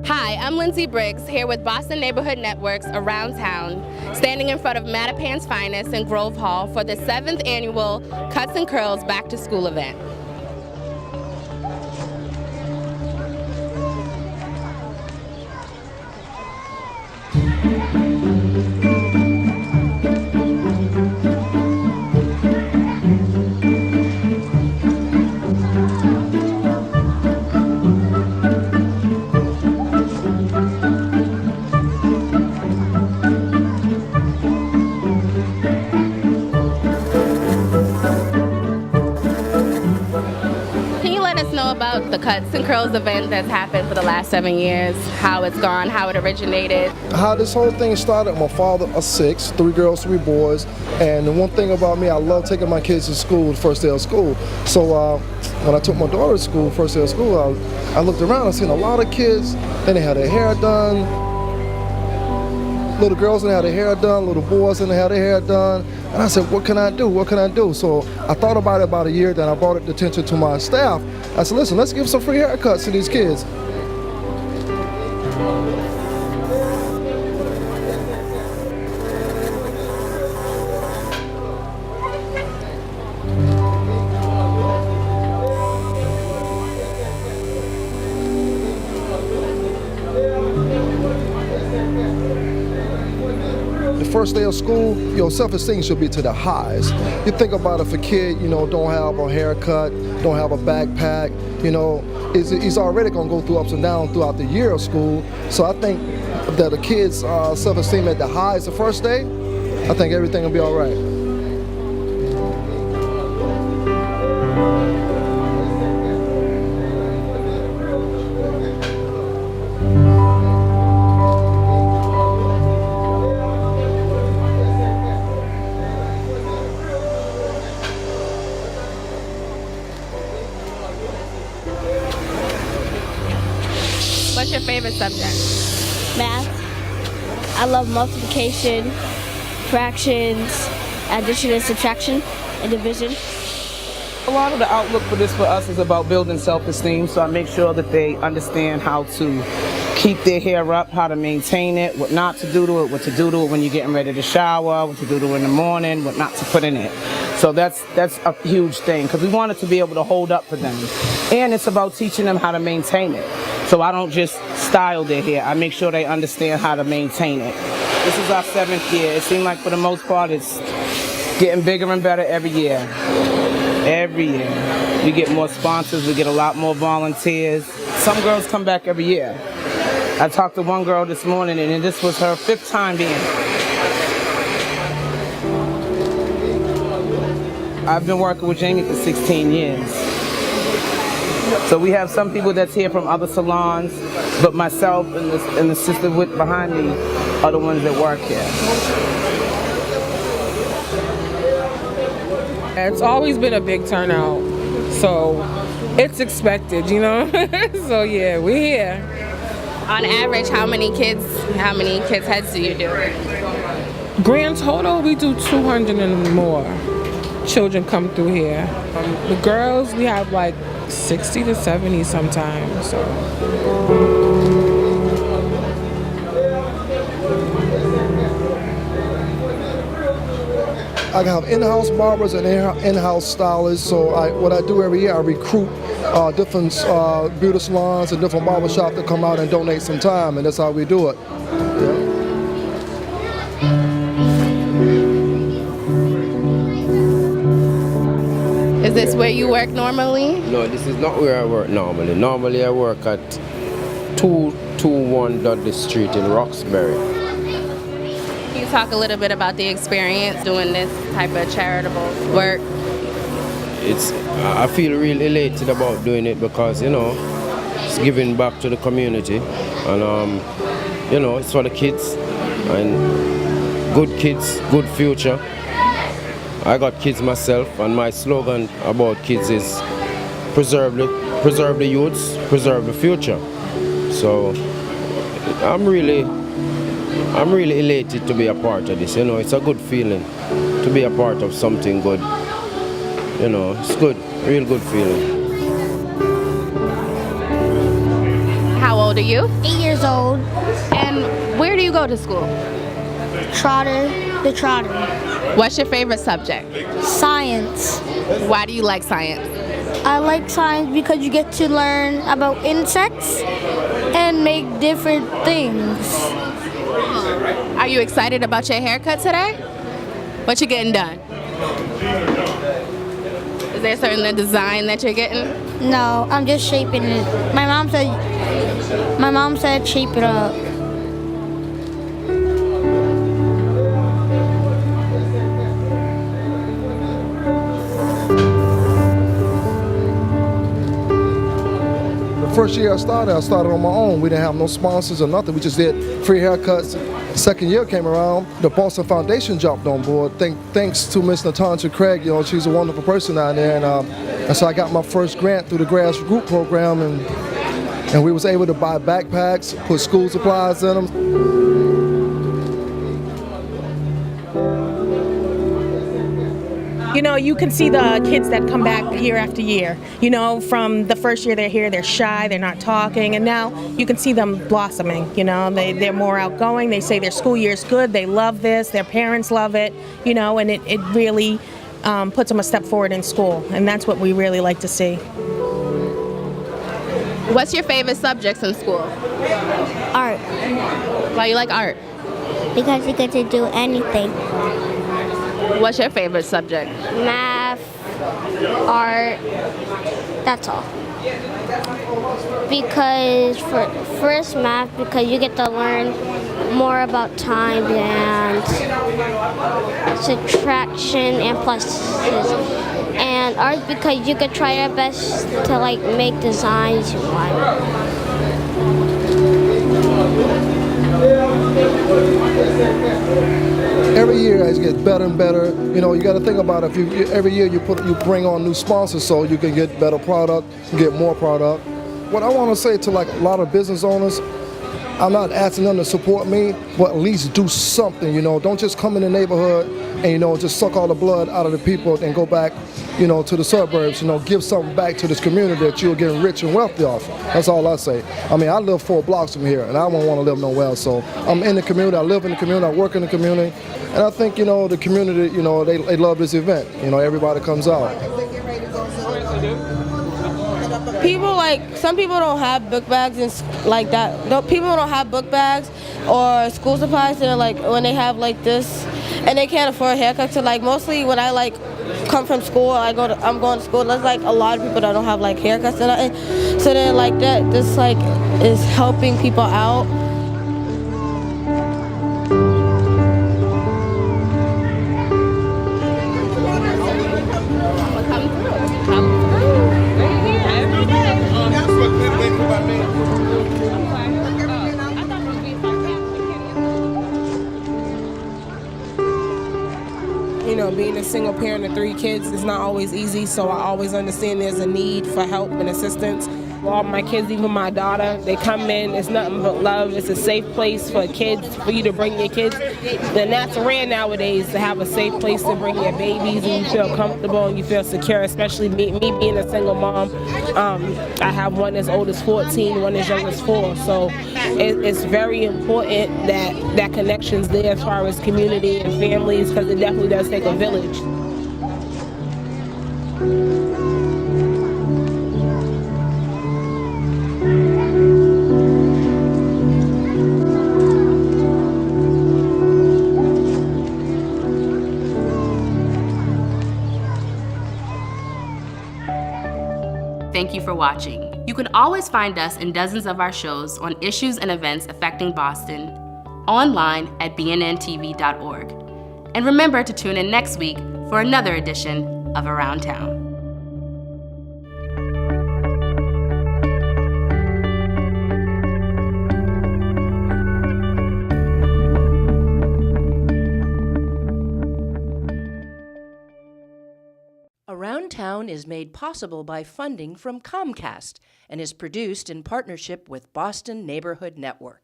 Hi, I'm Lindsey Briggs, here with Boston Neighborhood Networks around town, standing in front of Mattapan's finest in Grove Hall for the 7th annual Cuts and Curls Back to School event. Know about the Cuts and Curls event that's happened for the last 7 years, how it's gone, how it originated? How this whole thing started, my father of 6, 3 girls, 3 boys, and the one thing about me, I love taking my kids to school, the first day of school. So when I took my daughter to school, first day of school, I looked around, I seen a lot of kids, and they had their hair done. Little girls and they had their hair done, little boys and they had their hair done. And I said, what can I do? What can I do? So I thought about it about a year, then I brought it to attention to my staff. I said, listen, let's give some free haircuts to these kids. First day of school, your self-esteem should be to the highest. You think about if a kid, don't have a haircut, don't have a backpack, he's already gonna go through ups and downs throughout the year of school. So I think that a kid's self-esteem at the highest the first day, I think everything will be all right. What's your favorite subject? Math. I love multiplication, fractions, addition and subtraction, and division. A lot of the outlook for this for us is about building self-esteem, so I make sure that they understand how to keep their hair up, how to maintain it, what not to do to it, what to do to it when you're getting ready to shower, what to do to it in the morning, what not to put in it. So that's a huge thing, because we want it to be able to hold up for them. And it's about teaching them how to maintain it. So I don't just style their hair, I make sure they understand how to maintain it. This is our 7th year. It seems like for the most part it's getting bigger and better every year. Every year. We get more sponsors, we get a lot more volunteers. Some girls come back every year. I talked to one girl this morning and this was her 5th time being here. I've been working with Jamie for 16 years. So we have some people that's here from other salons, but myself and the sister behind me are the ones that work here. It's always been a big turnout, so it's expected, So yeah, we're here. On average, how many kids heads do you do? Grand total, we do 200 and more children come through here. The girls, we have like 60 to 70 sometimes. So. I have in-house barbers and in-house stylists. So what I do every year, I recruit different beauty salons and different barbershops to come out and donate some time, and that's how we do it. Yeah. Is this where you work normally? No, this is not where I work normally. Normally I work at 221 Dudley Street in Roxbury. Can you talk a little bit about the experience doing this type of charitable work? I feel really elated about doing it because, it's giving back to the community. And, it's for the kids. And good kids, good future. I got kids myself, and my slogan about kids is preserve the youths, preserve the future. So I'm really elated to be a part of this. It's a good feeling to be a part of something good. It's good, real good feeling. How old old are you? 8 years old. And where do you go to school? The Trotter. What's your favorite subject? Science. Why do you like science? I like science because you get to learn about insects and make different things. Are you excited about your haircut today? What you getting done? Is there a certain design that you're getting? No, I'm just shaping it. My mom said shape it up. The first year I started on my own. We didn't have no sponsors or nothing. We just did free haircuts. Second year came around, the Boston Foundation jumped on board. Thanks to Miss Natasha Craig, she's a wonderful person down there. And so I got my first grant through the grassroots program, and we was able to buy backpacks, put school supplies in them. You can see the kids that come back year after year. From the first year they're here, they're shy, they're not talking, and now you can see them blossoming. They're more outgoing. They say their school year is good. They love this. Their parents love it. And it really puts them a step forward in school, and that's what we really like to see. What's your favorite subjects in school? Art. Why you like art? Because you get to do anything. What's your favorite subject? Math, art, that's all. Because first math, because you get to learn more about time and subtraction and pluses. And art, because you could try your best to make designs you want. Every year it gets better and better. You got to think about it. Every year you bring on new sponsors so you can get better product, get more product. What I want to say to a lot of business owners, I'm not asking them to support me, but at least do something. Don't just come in the neighborhood and just suck all the blood out of the people and go back, to the suburbs. Give something back to this community that you're getting rich and wealthy off. That's all I say. I live 4 blocks from here, and I don't want to live nowhere else. So I'm in the community. I live in the community. I work in the community, and I think the community, they love this event. Everybody comes out. Some people don't have book bags and like that. People don't have book bags or school supplies. They're when they have this, and they can't afford haircuts. So mostly when I come from school, I'm going to school. There's a lot of people that don't have haircuts and nothing. So then that this is helping people out. Being a single parent of 3 kids is not always easy, so I always understand there's a need for help and assistance. All my kids, even my daughter, they come in, it's nothing but love. It's a safe place for kids, for you to bring your kids. And that's rare nowadays, to have a safe place to bring your babies and you feel comfortable and you feel secure, especially me being a single mom. I have one as old as 14, one as young as 4, so it's very important that connection's there as far as community and families, because it definitely does take a village. Thank you for watching. You can always find us in dozens of our shows on issues and events affecting Boston, online at bnntv.org. And remember to tune in next week for another edition of Around Town. Around Town is made possible by funding from Comcast and is produced in partnership with Boston Neighborhood Network.